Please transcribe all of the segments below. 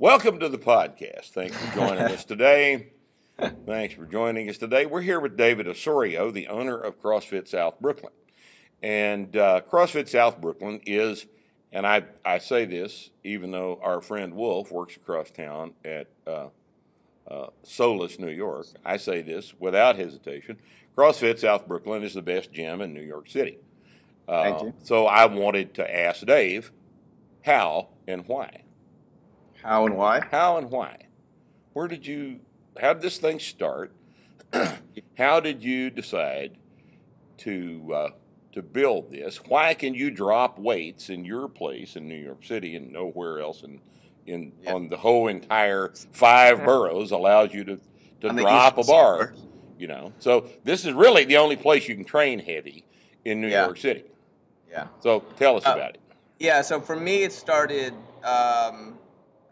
Welcome to the podcast. Thanks for joining us today. We're here with David Osorio, the owner of CrossFit South Brooklyn. And CrossFit South Brooklyn is, and I say this even though our friend Wolf works across town at Solis, New York, I say this without hesitation. CrossFit South Brooklyn is the best gym in New York City. Thank you. So I wanted to ask Dave, how and why? How and why? How and why? How did this thing start? How did you decide to build this? Why can you drop weights in your place in New York City and nowhere else on the whole entire 5 boroughs allows you to drop a bar? You know, so this is really the only place you can train heavy in New York City. Yeah. So tell us about it. Yeah. So for me, it started.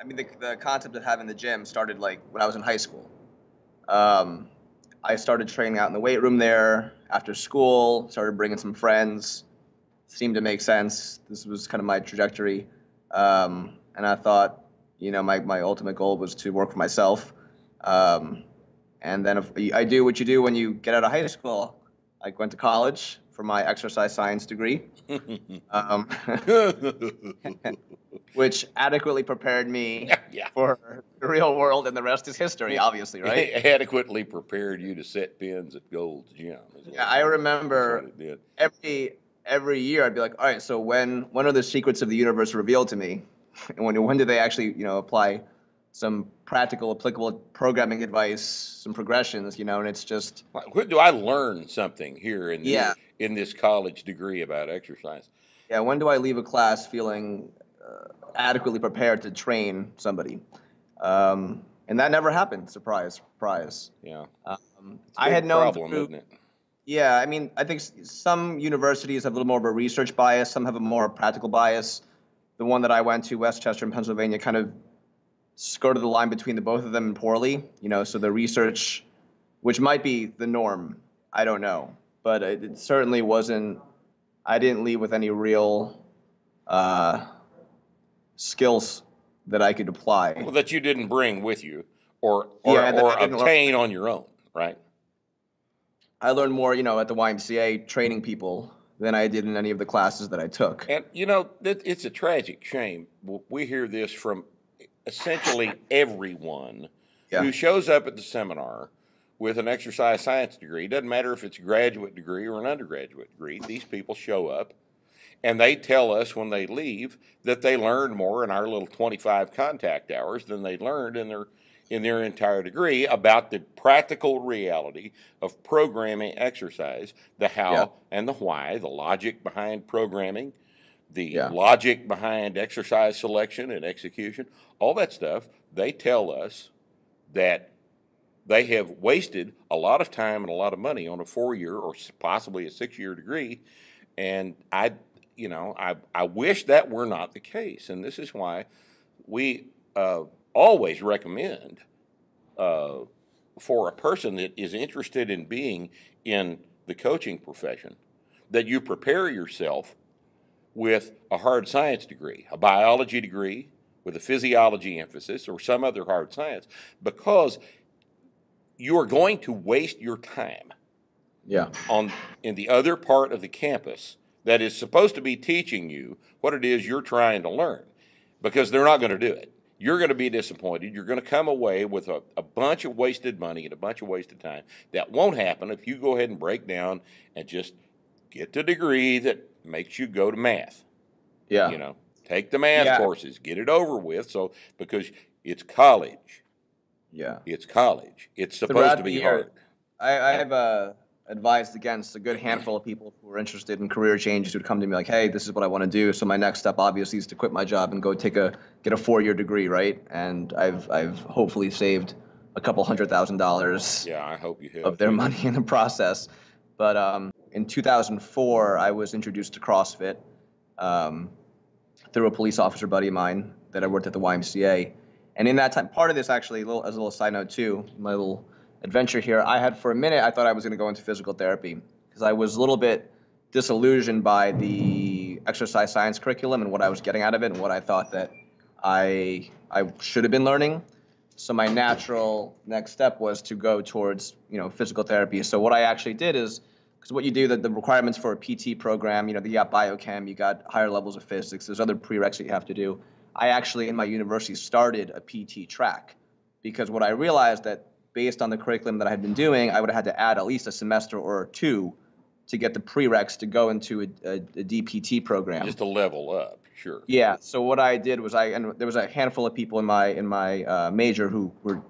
The concept of having the gym started like when I was in high school. I started training out in the weight room there after school. Started bringing some friends. Seemed to make sense. This was kind of my trajectory, and I thought, my ultimate goal was to work for myself. And then if I do what you do when you get out of high school, I went to college for my exercise science degree, which adequately prepared me for the real world, and the rest is history, obviously, right? It adequately prepared you to set pins at Gold's Gym. Yeah, I remember every year I'd be like, all right, so when are the secrets of the universe revealed to me? And when do they actually, apply some practical, applicable programming advice, some progressions, and it's just... Do I learn something here in this college degree about exercise? Yeah, when do I leave a class feeling adequately prepared to train somebody? And that never happened, surprise. Yeah. I had known problem, isn't it? Yeah, I think some universities have a little more of a research bias, some have a more practical bias. The one that I went to, Westchester in Pennsylvania, kind of skirted the line between the both of them poorly, so the research, which might be the norm, I don't know, but it certainly wasn't. I didn't leave with any real skills that I could apply. Well, that you didn't bring with you or obtain on your own, right? I learned more, at the YMCA training people than I did in any of the classes that I took. And, it's a tragic shame. We hear this from essentially everyone who shows up at the seminar with an exercise science degree. Doesn't matter if it's a graduate degree or an undergraduate degree. These people show up and they tell us when they leave that they learned more in our little 25 contact hours than they learned in their entire degree about the practical reality of programming exercise, the how and the why, the logic behind programming, the logic behind exercise selection and execution, all that stuff. They tell us that they have wasted a lot of time and a lot of money on a 4-year or possibly a 6-year degree. And I wish that were not the case. And this is why we always recommend for a person that is interested in being in the coaching profession that you prepare yourself with a hard science degree, a biology degree with a physiology emphasis or some other hard science, because you are going to waste your time in the other part of the campus that is supposed to be teaching you what it is you're trying to learn, because they're not going to do it. You're going to be disappointed. You're going to come away with a bunch of wasted money and a bunch of wasted time. That won't happen if you go ahead and break down and just get the degree that makes you go to math. Yeah. Take the math courses, get it over with. So, because it's college. Yeah. It's college. It's supposed to be hard. I have advised against a good handful of people who are interested in career changes who would come to me like, hey, this is what I want to do. So my next step obviously is to quit my job and go get a 4-year degree, right? And I've hopefully saved a couple $100,000 I hope you have of their money in the process. But in 2004, I was introduced to CrossFit through a police officer buddy of mine that I worked at the YMCA. And in that time, part of this actually, as a little side note too, my little adventure here, I had for a minute, I thought I was going to go into physical therapy because I was a little bit disillusioned by the exercise science curriculum and what I was getting out of it and what I thought that I should have been learning. So my natural next step was to go towards, physical therapy. So what I actually did is, because what you do, the requirements for a PT program, you got biochem, you got higher levels of physics, there's other prereqs that you have to do. I actually, in my university, started a PT track, because what I realized that based on the curriculum that I had been doing, I would have had to add at least a semester or two to get the prereqs to go into a DPT program. Just to level up, sure. Yeah. So what I did was and there was a handful of people in my major who were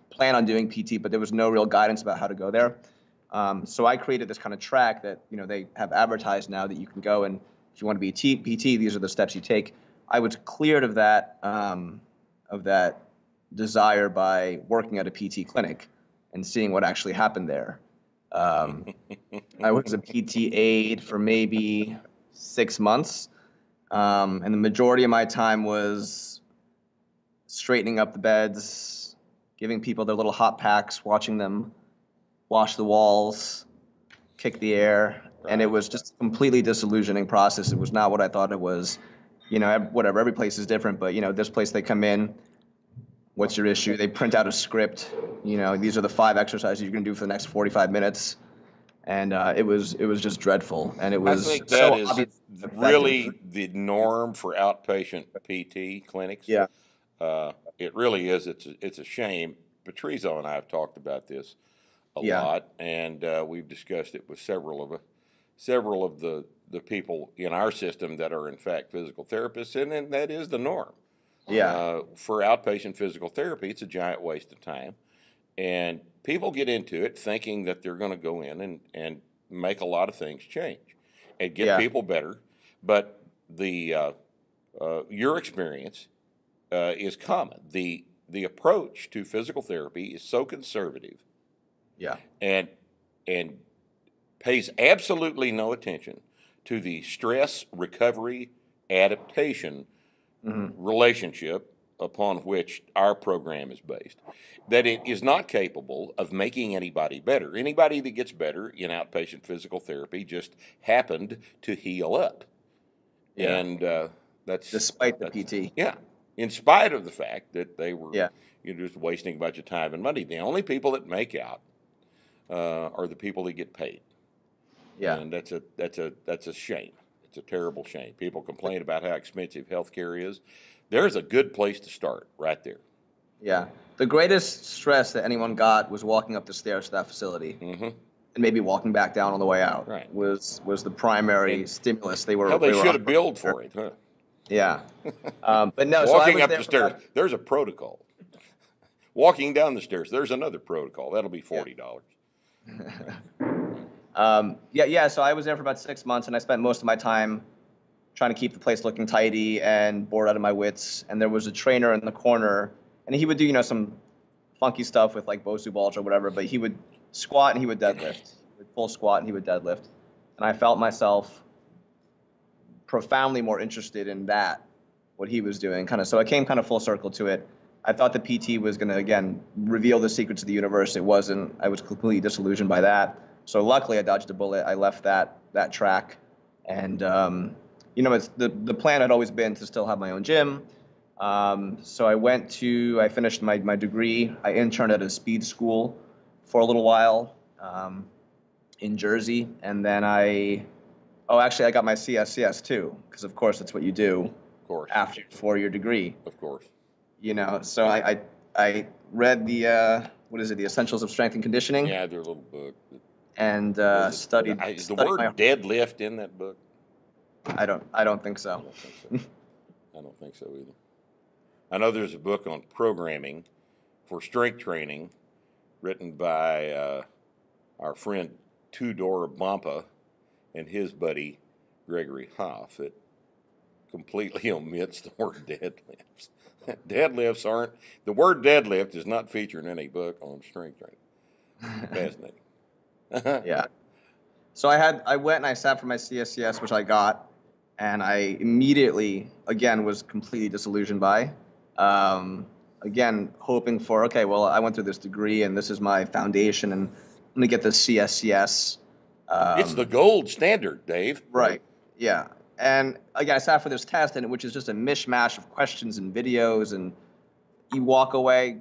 plan on doing PT, but there was no real guidance about how to go there. So I created this kind of track that they have advertised now that you can go, and if you want to be a PT, these are the steps you take. I was cleared of that desire by working at a PT clinic and seeing what actually happened there. I was a PT aide for maybe 6 months, and the majority of my time was straightening up the beds, giving people their little hot packs, watching them wash the walls, kick the air, right. And it was just a completely disillusioning process. It was not what I thought it was. Whatever, every place is different, but this place, they come in, what's your issue? They print out a script, these are the 5 exercises you're going to do for the next 45 minutes. And it was just dreadful. And it was I think that is really the norm for outpatient PT clinics. Yeah. It really is. It's a shame. Patrizio and I have talked about this a lot, and we've discussed it with several of the people in our system that are in fact physical therapists, and that is the norm. Yeah. For outpatient physical therapy, it's a giant waste of time, and people get into it thinking that they're going to go in and make a lot of things change and get people better, but your experience is common. The approach to physical therapy is so conservative, and pays absolutely no attention to the stress recovery adaptation relationship upon which our program is based, that it is not capable of making anybody better. Anybody that gets better in outpatient physical therapy just happened to heal up. Yeah. And that's despite the PT. Yeah. In spite of the fact that they were just wasting a bunch of time and money. The only people that make out are the people that get paid. Yeah. And that's a shame. It's a terrible shame. People complain about how expensive healthcare is. There's a good place to start right there. Yeah. The greatest stress that anyone got was walking up the stairs to that facility, and maybe walking back down on the way out. Right. Was the primary stimulus. They should have billed for it, huh? Yeah. But no. Walking up the stairs, there's a protocol. Walking down the stairs, there's another protocol. That'll be $40. So I was there for about 6 months, and I spent most of my time trying to keep the place looking tidy and bored out of my wits. And there was a trainer in the corner, and he would do, some funky stuff with like Bosu balls or whatever, but he would squat and he would deadlift. He would full squat and he would deadlift. And I felt myself profoundly more interested in that, what he was doing. So I came kind of full circle to it. I thought the PT was going to, again, reveal the secrets of the universe. It wasn't. I was completely disillusioned by that. So luckily I dodged a bullet. I left that track. And, it's the plan had always been to still have my own gym. So I finished my degree. I interned at a speed school for a little while in Jersey. And then I got my CSCS too, because of course that's what you do after your 4-year degree. Of course. So I read the Essentials of Strength and Conditioning. Yeah, their little book. And studied. Is the word deadlift in that book? I don't think so. I don't think so either. I know there's a book on programming for strength training written by our friend Tudor Bompa and his buddy Gregory Hoff. It completely omits the word deadlifts. The word deadlift is not featured in any book on strength training. Fascinating. Yeah. So I went and I sat for my CSCS, which I got, and I immediately, again, was completely disillusioned by. Again, hoping for, okay, well, I went through this degree, and this is my foundation, and I'm going to get the CSCS. It's the gold standard, Dave. Right, yeah. And again, I sat for this test, and which is just a mishmash of questions and videos, and you walk away,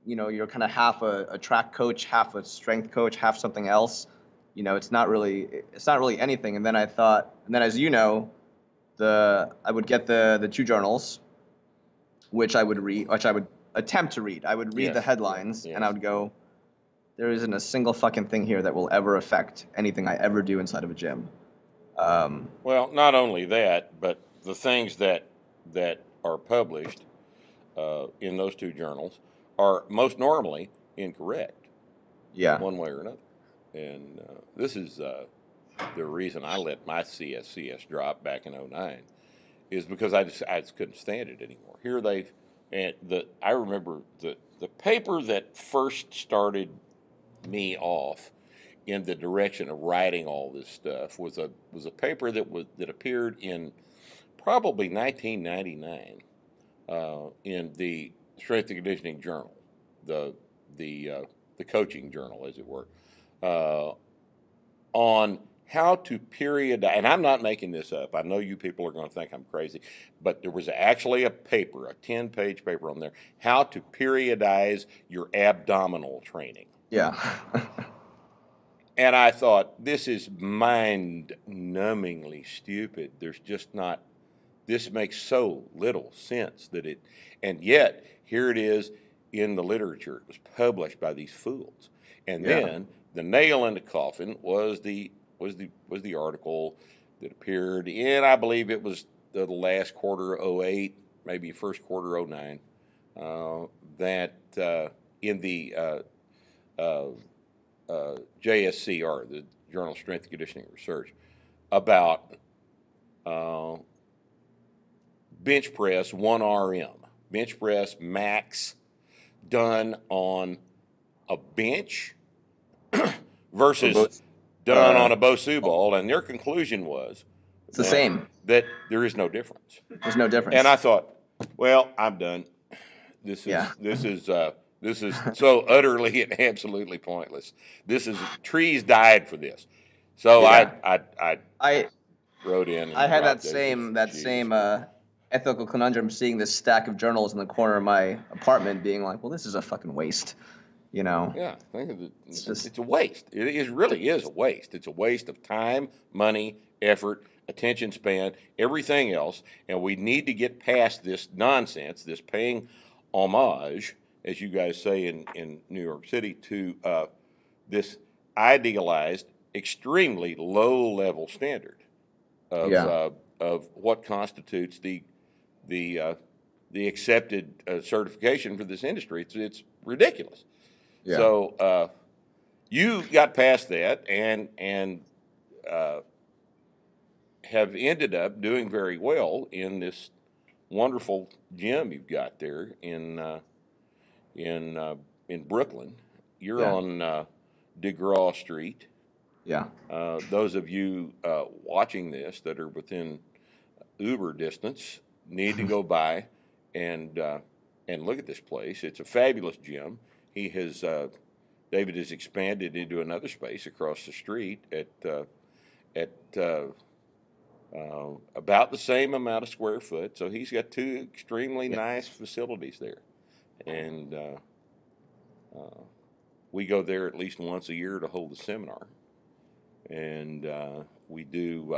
you're kind of half a track coach, half a strength coach, half something else. It's not really anything. And then I thought, and then as you know, I would get the two journals, which I would read, which I would attempt to read. I would read the headlines, and I would go, there isn't a single fucking thing here that will ever affect anything I ever do inside of a gym. Well, not only that, but the things that are published in those two journals are most normally incorrect. Yeah. One way or another. And this is the reason I let my CSCS drop back in 2009 is because I just couldn't stand it anymore. Here I remember the paper that first started me off in the direction of writing all this stuff was a paper that appeared in probably 1999 in the Strength and Conditioning Journal, the coaching journal, as it were, on how to periodize. And I'm not making this up. I know you people are going to think I'm crazy, but there was actually a paper, a 10-page paper on there, how to periodize your abdominal training. Yeah. And I thought, this is mind-numbingly stupid. There's just not, this makes so little sense and yet here it is in the literature. It was published by these fools. And then the nail in the coffin was the article that appeared in, I believe it was the last quarter of 2008, maybe first quarter of 2009, that in the JSCR, the Journal of Strength and Conditioning Research, about bench press 1RM, bench press max done on a bench versus done on a BOSU ball, and their conclusion was it's the same. That there is no difference. There's no difference. And I thought, well, I'm done. This is so utterly and absolutely pointless. Trees died for this. So I wrote in. And I had that same ethical conundrum, seeing this stack of journals in the corner of my apartment, being like, well, this is a fucking waste. Yeah, it's a waste. It really is a waste. It's a waste of time, money, effort, attention span, everything else. And we need to get past this nonsense, this paying homage, as you guys say in New York City, to this idealized, extremely low-level standard of what constitutes the accepted certification for this industry. It's ridiculous. Yeah. So you got past that and have ended up doing very well in this wonderful gym you've got there in Brooklyn. You're on DeGraw Street. Yeah. Those of you watching this that are within Uber distance need to go by and look at this place. It's a fabulous gym. David has expanded into another space across the street at about the same amount of square foot. So he's got two extremely nice facilities there, and we go there at least once a year to hold a seminar, and we do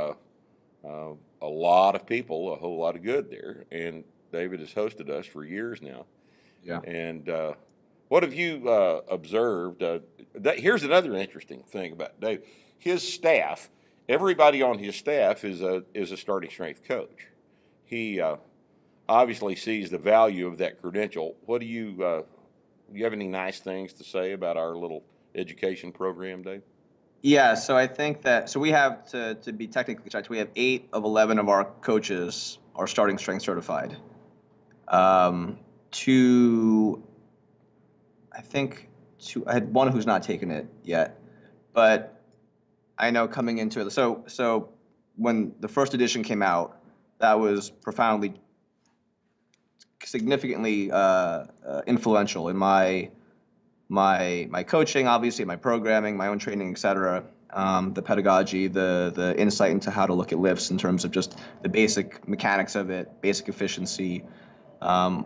a lot of people a whole lot of good there. And David has hosted us for years now. Yeah. And what have you observed? Here's another interesting thing about Dave. His staff, everybody on his staff is a starting strength coach. He obviously sees the value of that credential. What do you have any nice things to say about our little education program, Dave? Yeah, so I think that we have to be technically correct. We have 8 of 11 of our coaches are starting strength certified. I had one who's not taken it yet, but I know coming into it. So when the first edition came out, that was significantly influential in my coaching, obviously, my programming, my own training, etc. the pedagogy, the insight into how to look at lifts in terms of just the basic mechanics of it, basic efficiency,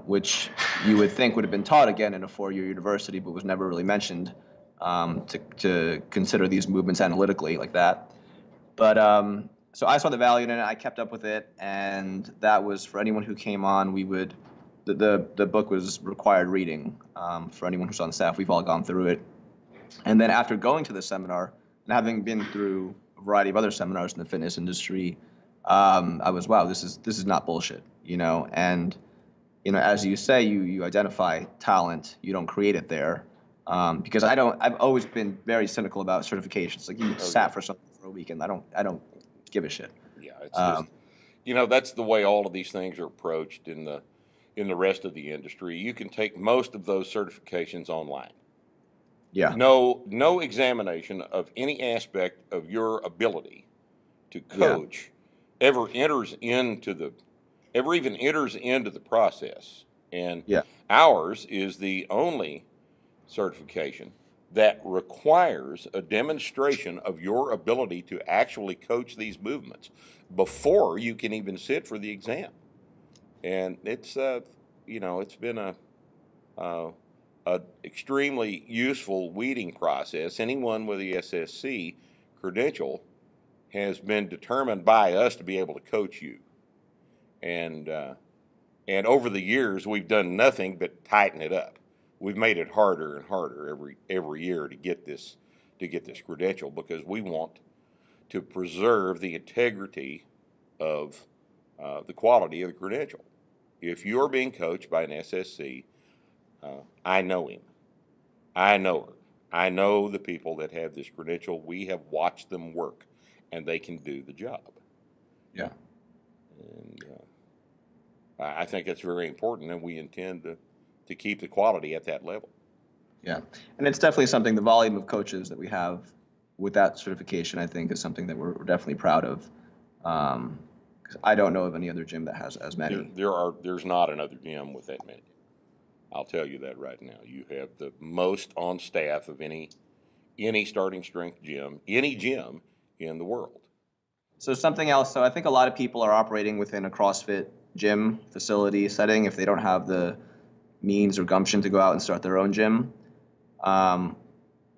which you would think would have been taught again in a 4-year university, but was never really mentioned to consider these movements analytically like that. But so I saw the value in it. I kept up with it, and that was for anyone who came on. We would the book was required reading for anyone who's on staff. We've all gone through it, and then after going to the seminar and having been through a variety of other seminars in the fitness industry, I was, wow, this is not bullshit, And as you say, you identify talent, you don't create it there. Because I've always been very cynical about certifications. Like, you sat for something for a weekend. I don't give a shit. Yeah, it's just, that's the way all of these things are approached in the rest of the industry. You can take most of those certifications online. Yeah. No examination of any aspect of your ability to coach ever even enters into the process. And ours is the only certification that requires a demonstration of your ability to actually coach these movements before you can even sit for the exam. And it's it's been a extremely useful weeding process. Anyone with the SSC credential has been determined by us to be able to coach you. And over the years, we've done nothing but tighten it up. We've made it harder and harder every year to get this credential, because we want to preserve the integrity of the quality of the credential. If you're being coached by an SSC, I know him. I know her. I know the people that have this credential. We have watched them work, and they can do the job. Yeah. And I think that's very important, and we intend to keep the quality at that level. Yeah, and it's definitely something, the volume of coaches that we have with that certification, I think, is something that we're definitely proud of. 'Cause I don't know of any other gym that has as many. There's not another gym with that many. I'll tell you that right now. You have the most on staff of any starting strength gym, any gym in the world. So something else. So I think a lot of people are operating within a CrossFit gym facility setting if they don't have the means or gumption to go out and start their own gym.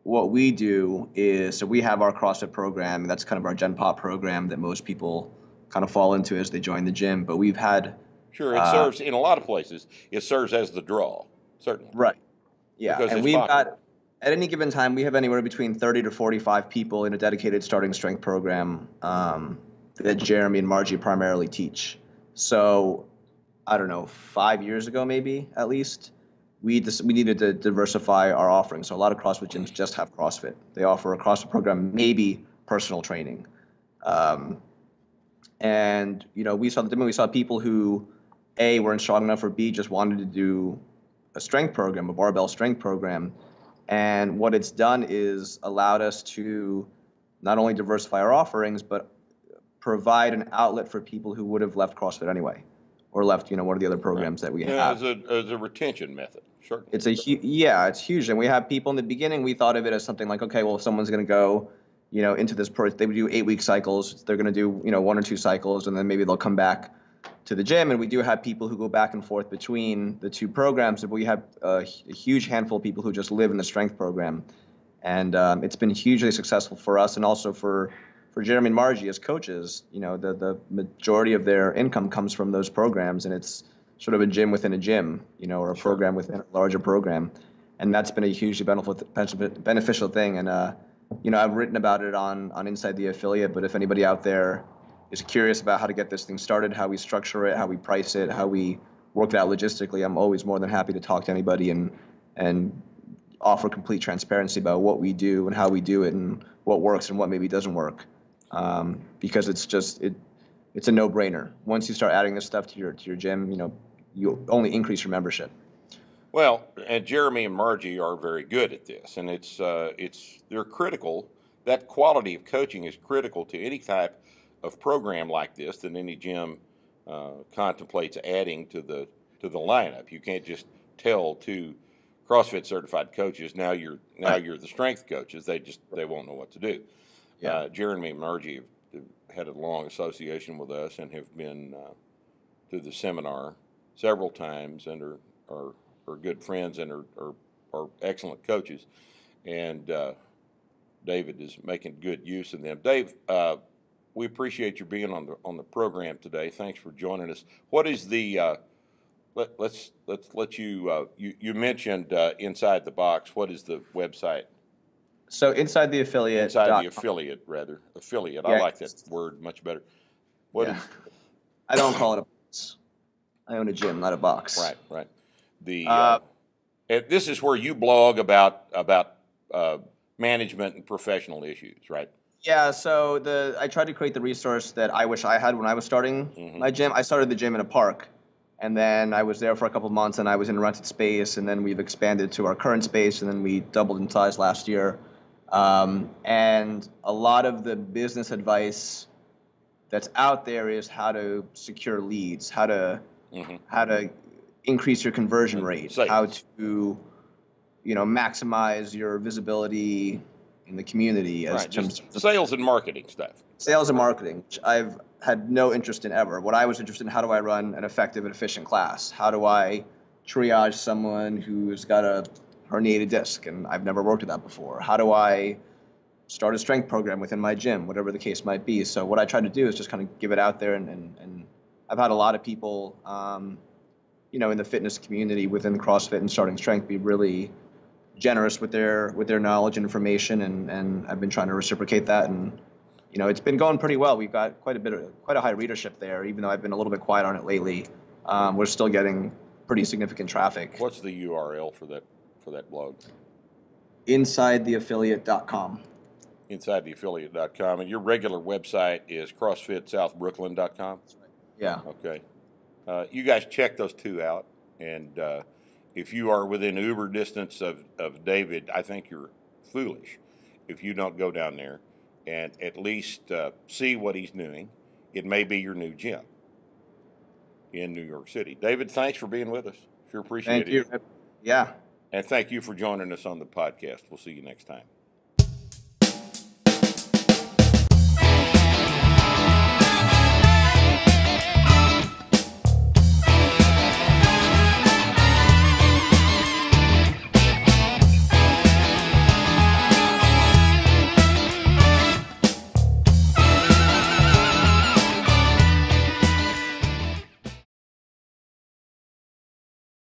What we do is, so we have our CrossFit program, and that's kind of our Gen Pop program that most people kind of fall into as they join the gym. But we've had... Sure, it serves, in a lot of places, it serves as the draw, certainly. Right. Yeah, because and we've got, at any given time, we have anywhere between 30 to 45 people in a dedicated starting strength program that Jeremy and Margie primarily teach. So, I don't know, 5 years ago maybe, at least, we needed to diversify our offerings. So a lot of CrossFit gyms just have CrossFit. They offer a CrossFit program, maybe personal training. And, we saw people who, A, weren't strong enough, or B, just wanted to do a strength program, a barbell strength program. And what it's done is allowed us to not only diversify our offerings, but provide an outlet for people who would have left CrossFit anyway, or left, one of the other programs that we have. As a retention method, sure. It's huge. And we have people in the beginning, we thought of it as something like, okay, well, if someone's going to go, into this, they would do 8-week cycles. They're going to do, 1 or 2 cycles, and then maybe they'll come back to the gym. And we do have people who go back and forth between the two programs, but we have a huge handful of people who just live in the strength program. And it's been hugely successful for us, and also for Jeremy and Margie as coaches. The majority of their income comes from those programs, and it's sort of a gym within a gym, or a program within a larger program. And that's been a hugely beneficial thing. And, I've written about it on Inside the Affiliate, but if anybody out there is curious about how to get this thing started, how we structure it, how we price it, how we work it out logistically, I'm always more than happy to talk to anybody and offer complete transparency about what we do and how we do it and what works and what maybe doesn't work. Because it's a no-brainer. Once you start adding this stuff to your gym, you only increase your membership. Well, and Jeremy and Margie are very good at this, and they're critical. That quality of coaching is critical to any type of program like this that any gym contemplates adding to the lineup. You can't just tell 2 CrossFit certified coaches, now you're the strength coaches. They won't know what to do. Jeremy and Margie have had a long association with us and have been to the seminar several times and are good friends and are excellent coaches. And David is making good use of them. Dave, we appreciate you being on the program today. Thanks for joining us. What is the let's let you you mentioned Inside the Box. What is the website? So Inside the Affiliate. Inside the Affiliate, rather. Affiliate. Yeah, I like that word much better. What is? I don't call it a box. I own a gym, not a box. Right. The this is where you blog about management and professional issues, right? Yeah, so I tried to create the resource that I wish I had when I was starting my gym. I started the gym in a park, and then I was there for a couple of months, and I was in a rented space, and then we've expanded to our current space, and then we doubled in size last year. And a lot of the business advice that's out there is how to secure leads, how to increase your conversion rate, how to maximize your visibility in the community as terms of sales and marketing stuff. Sales and marketing, which I've had no interest in ever. What I was interested in, how do I run an effective and efficient class? How do I triage someone who's got a herniated disc and I've never worked with that before? How do I start a strength program within my gym, whatever the case might be? So what I try to do is just kind of give it out there, and I've had a lot of people in the fitness community within CrossFit and starting strength be really generous with their knowledge and information, and I've been trying to reciprocate that, and it's been going pretty well. We've got quite a high readership there, even though I've been a little bit quiet on it lately. We're still getting pretty significant traffic. What's the URL for that blog? InsideTheAffiliate.com. InsideTheAffiliate.com, and your regular website is CrossFitSouthBrooklyn.com. That's right. Yeah. Okay. You guys check those two out, and if you are within Uber distance of David, I think you're foolish if you don't go down there and at least see what he's doing. It may be your new gym in New York City. David, thanks for being with us. Sure appreciate it. Thank you. Yeah. And thank you for joining us on the podcast. We'll see you next time.